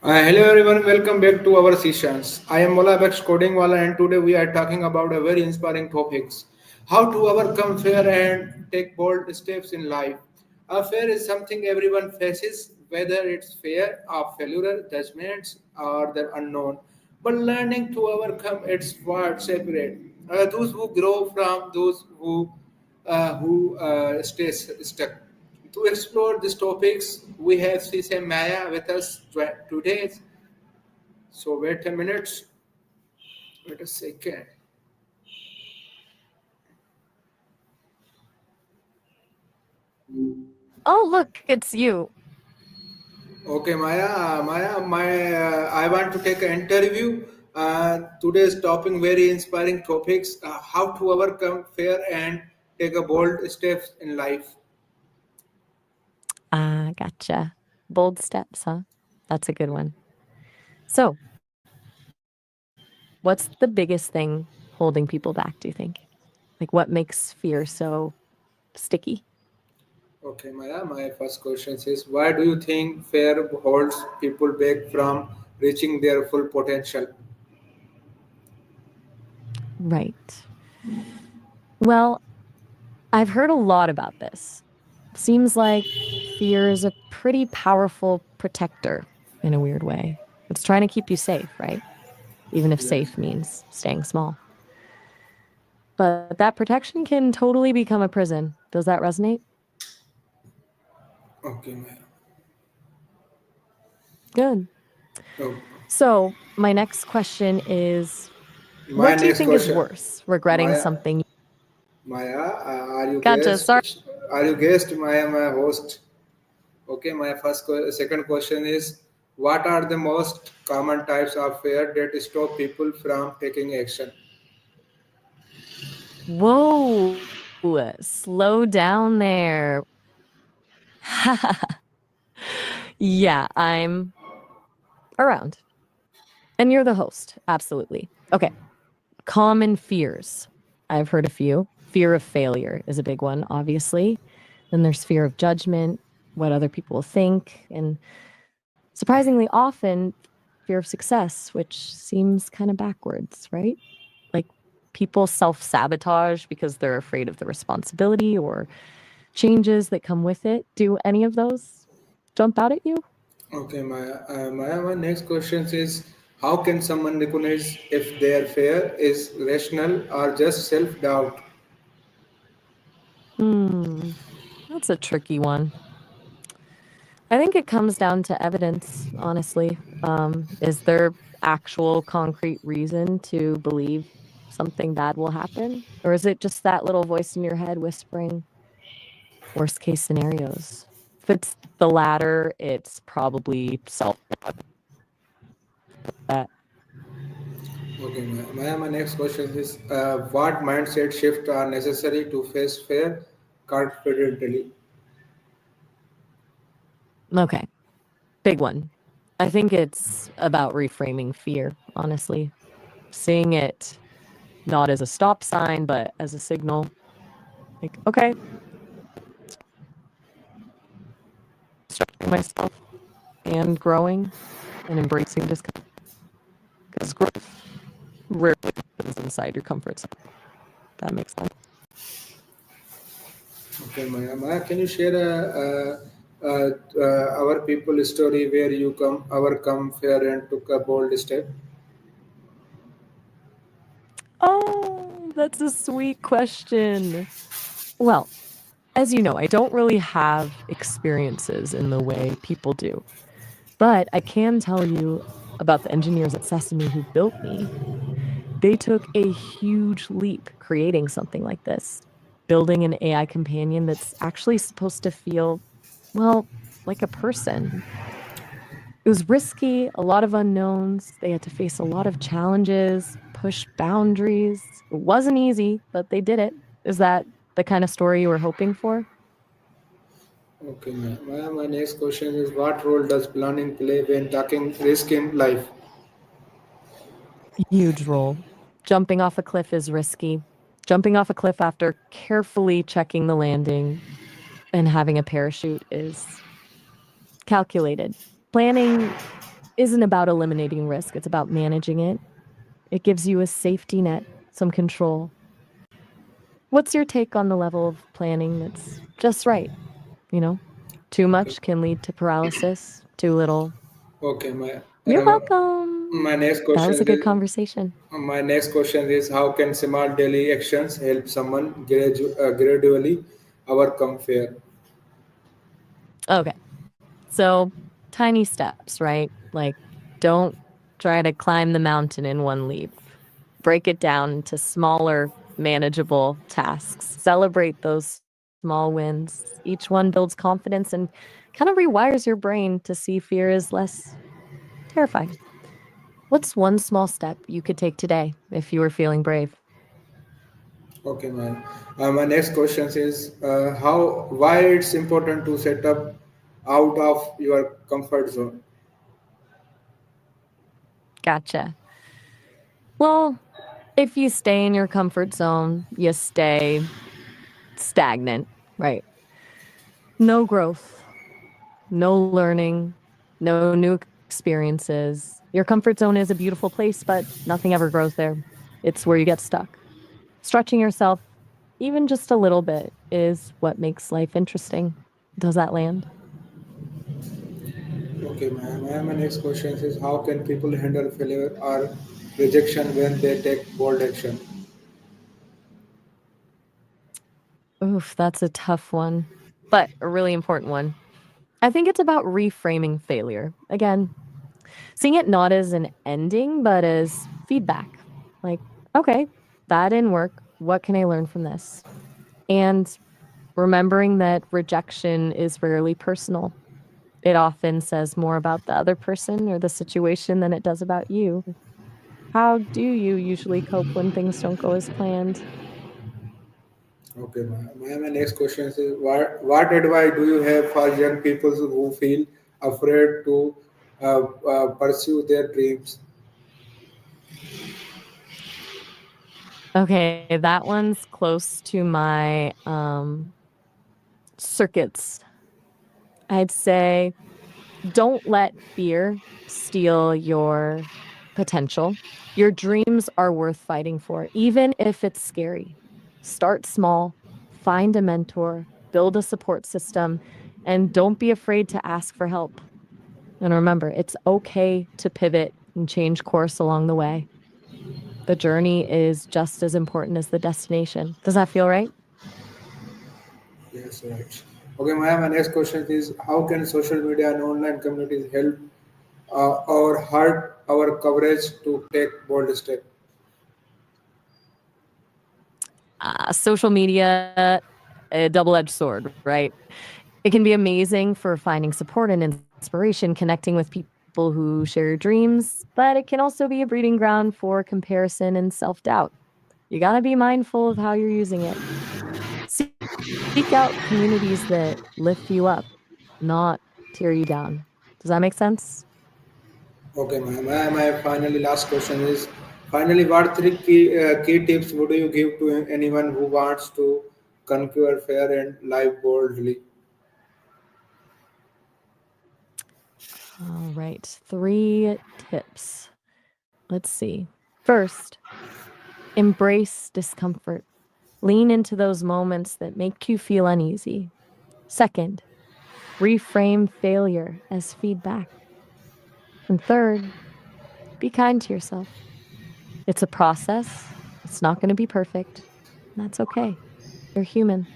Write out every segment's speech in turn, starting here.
Hello everyone, welcome back to our sessions. I am Molabex Coding Wala and today we are talking about a very inspiring topics. How to overcome fear and take bold steps in life. A fear is something everyone faces, whether it's fear of failure, judgments, or the unknown. But learning to overcome it's what separate those who grow from those who stay stuck. To explore these topics, we have Sesame Maya with us today. So wait a minute, wait a second. Oh, look, it's you. Okay, Maya, I want to take an interview. Today's topic very inspiring topics: how to overcome fear and take a bold steps in life. Ah, gotcha. Bold steps, huh? That's a good one. So, what's the biggest thing holding people back, do you think? Like, what makes fear so sticky? Okay, Maya, my first question is: why do you think fear holds people back from reaching their full potential? Right. Well, I've heard a lot about this. Seems like fear is a pretty powerful protector in a weird way. It's trying to keep you safe, right? Even if Yes. safe means staying small. But that protection can totally become a prison. Does that resonate? Okay, Maya. Good. Oh, So, my next question is my what do you next think is question, worse? Regretting Maya. something? Maya, are you Gotcha. guest? Sorry. Are you guest? Maya, my host. Okay, my second question is: what are the most common types of fear that stop people from taking action? Whoa. Slow down there. Yeah, I'm around. And you're the host. Absolutely. Okay. Common fears. I've heard a few. Fear of failure is a big one, obviously. Then there's fear of judgment, what other people will think, and surprisingly often, fear of success, which seems kind of backwards, right? Like people self sabotage because they're afraid of the responsibility or changes that come with it. Do any of those jump out at you? Okay, Maya, my next question is: how can someone recognize if their fear is rational or just self-doubt? Hmm, that's a tricky one. I think it comes down to evidence, honestly. Is there actual concrete reason to believe something bad will happen? Or is it just that little voice in your head whispering worst case scenarios? If it's the latter, it's probably self that. Okay, my next question is: what mindset shift are necessary to face fear confidently? Okay, big one. I think it's about reframing fear, honestly. Seeing it not as a stop sign, but as a signal. Like, okay, stretching myself and growing and embracing discomfort. Because growth rarely happens inside your comfort zone. That makes sense. Okay, Maya, can you share our people story where you come overcome fear and took a bold step? Oh, that's a sweet question. Well, as you know, I don't really have experiences in the way people do, but I can tell you about the engineers at Sesame who built me. They took a huge leap creating something like this, building an AI companion that's actually supposed to feel, well, like a person. It was risky, a lot of unknowns. They had to face a lot of challenges, push boundaries. It wasn't easy, but they did it. Is that the kind of story you were hoping for? Okay, my next question is: what role does planning play when taking risk in life? Huge role. Jumping off a cliff is risky. Jumping off a cliff after carefully checking the landing and having a parachute is calculated. Planning isn't about eliminating risk, it's about managing it. It gives you a safety net, some control. What's your take on the level of planning that's just right? You know, too Okay. much can lead to paralysis, too little. Okay, You're uh, welcome. my next That was question a good is conversation. how can small daily actions help someone gradually overcome fear? Okay. So, tiny steps, right? Like, don't try to climb the mountain in one leap. Break it down into smaller, manageable tasks. Celebrate those small wins. Each one builds confidence and kind of rewires your brain to see fear as less terrifying. What's one small step you could take today if you were feeling brave? Okay, man. My next question is why it's important to set up out of your comfort zone. Gotcha. Well, if you stay in your comfort zone, you stay stagnant, right? No growth, no learning, no new experiences. Your comfort zone is a beautiful place, but nothing ever grows there. It's where you get stuck. Stretching yourself, even just a little bit, is what makes life interesting. Does that land? Okay, ma'am. My next question is how can people handle failure or rejection when they take bold action? Oof, that's a tough one, but a really important one. I think it's about reframing failure. Again, seeing it not as an ending, but as feedback. Like, okay, that didn't work. What can I learn from this? And remembering that rejection is rarely personal. It often says more about the other person or the situation than it does about you. How do you usually cope when things don't go as planned? Okay, ma'am. My next question is what advice do you have for young people who feel afraid to pursue their dreams? Okay, that one's close to my circuits. I'd say don't let fear steal your potential. Your dreams are worth fighting for, even if it's scary. Start small, find a mentor, build a support system, and don't be afraid to ask for help. And remember, it's okay to pivot and change course along the way. The journey is just as important as the destination. Does that feel right? Yes, right. Okay, my next question is how can social media and online communities help or hurt our coverage to take bold steps? Social media, a double edged sword, right? It can be amazing for finding support and inspiration, connecting with people who share your dreams, but it can also be a breeding ground for comparison and self doubt. You got to be mindful of how you're using it. Seek out communities that lift you up, not tear you down. Does that make sense? Okay, ma'am. My finally last question is what three key tips would you give to anyone who wants to conquer fear and live boldly? All right. Three tips. Let's see. First, embrace discomfort. Lean into those moments that make you feel uneasy. Second, reframe failure as feedback. And third, be kind to yourself. It's a process. It's not going to be perfect. And that's okay. You're human.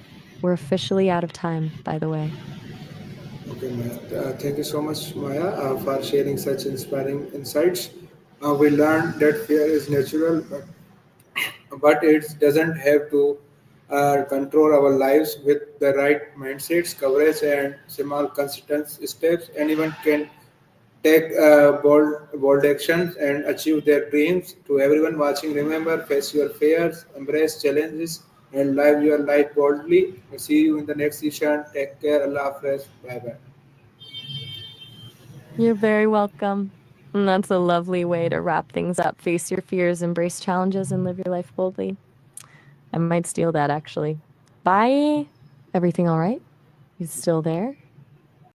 We're officially out of time, by the way. Okay, Maya. Thank you so much, Maya, for sharing such inspiring insights. We learned that fear is natural, but it doesn't have to control our lives with the right mindsets, coverage, and small consistent steps. Anyone can take bold actions and achieve their dreams. To everyone watching, remember, face your fears, embrace challenges, and live your life boldly. See you in the next session. Take care. Allah Hafiz. Bye bye. You're very welcome. And that's a lovely way to wrap things up. Face your fears, embrace challenges, and live your life boldly. I might steal that actually. Bye. Everything all right? You still there?